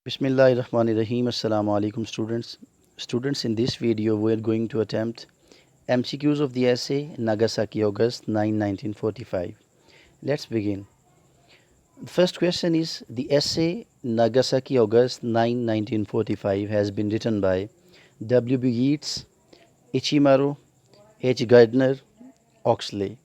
Bismillahirrahmanirrahim. Assalamu alaikum students. Students, in this video we are going to attempt MCQs of the essay Nagasaki August 9, 1945. Let's begin. The first question is the essay Nagasaki August 9, 1945 has been written by W.B. Yeats, Ichimaru, H. Gardner, Oxley.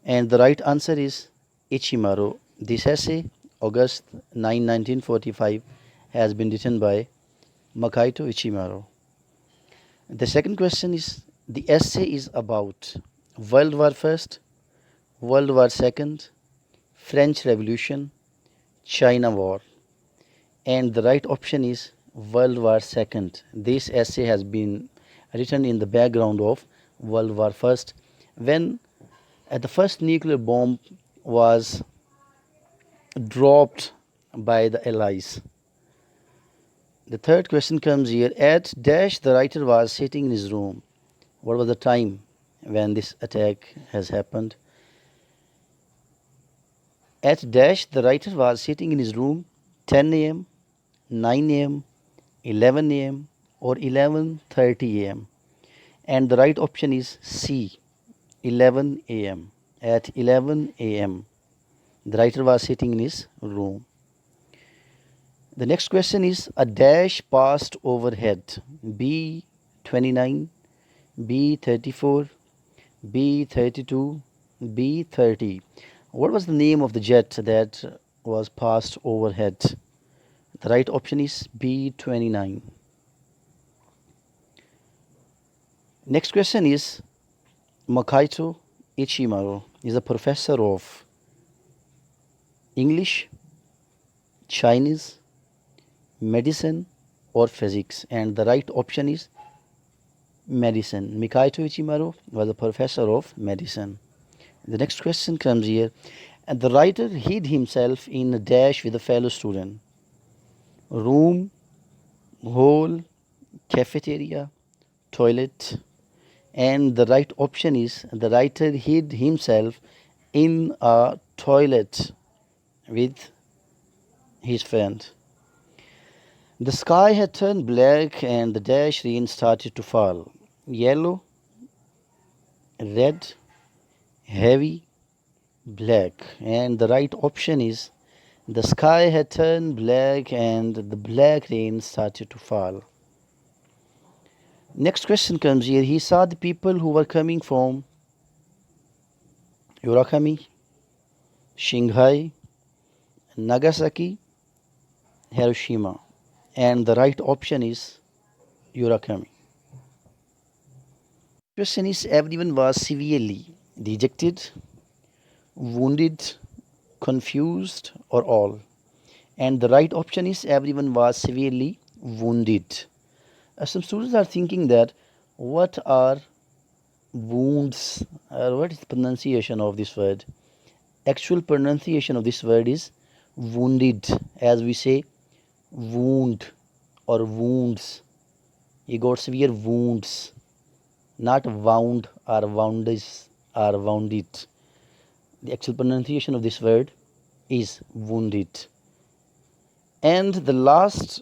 And the right answer is Ichimaru. This essay, August 9, 1945, has been written by Makaito Ichimaru. The second question is the essay is about World War First, World War Second, French Revolution, China War. And the right option is World War Second. This essay has been written in the background of World War First when the first nuclear bomb was dropped by the Allies. The third question comes here. At dash, the writer was sitting in his room. What was the time when this attack has happened? At dash, the writer was sitting in his room 10 a.m., 9 a.m., 11 a.m. or 11:30 a.m. And the right option is C, 11 a.m. At 11 a.m. the writer was sitting in his room. The next question is a dash passed overhead. B29, B34, B32, B30. What was the name of the jet that was passed overhead? The right option is B29. Next question is Makaito Ichimaru is a professor of English, Chinese, medicine or physics, and the right option is medicine. Mikaito Ichimaru was a professor of medicine. The next question comes here. And the writer hid himself in a dash with a fellow student. Room, hall, cafeteria, toilet. And the right option is the writer hid himself in a toilet with his friend. The sky had turned black and the dash rain started to fall. Yellow, red, heavy, black. And the right option is the sky had turned black and the black rain started to fall. Next question comes here. He saw the people who were coming from Urakami, Shanghai, Nagasaki, Hiroshima. And the right option is Urakami. Question is everyone was severely dejected, wounded, confused, or all. And the right option is everyone was severely wounded. Some students are thinking that what are wounds or what is the pronunciation of this word? Actual pronunciation of this word is wounded, as we say wound or wounds. You got severe wounds, not wound or wounds or wounded. The actual pronunciation of this word is wounded. And the last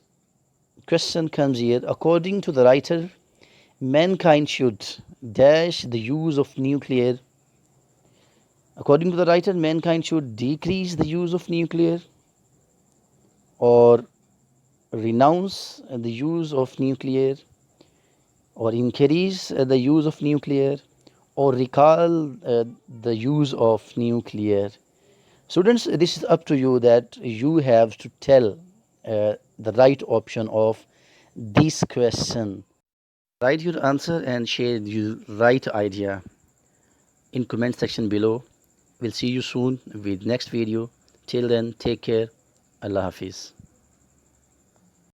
question comes here. According to the writer, mankind should dash the use of nuclear. According to the writer, mankind should decrease the use of nuclear or renounce the use of nuclear or increase the use of nuclear or recall the use of nuclear. Students, this is up to you that you have to tell the right option of this question. Write your answer and share your right idea in comment section below. We'll see you soon with next video. Till then, take care. Allah Hafiz.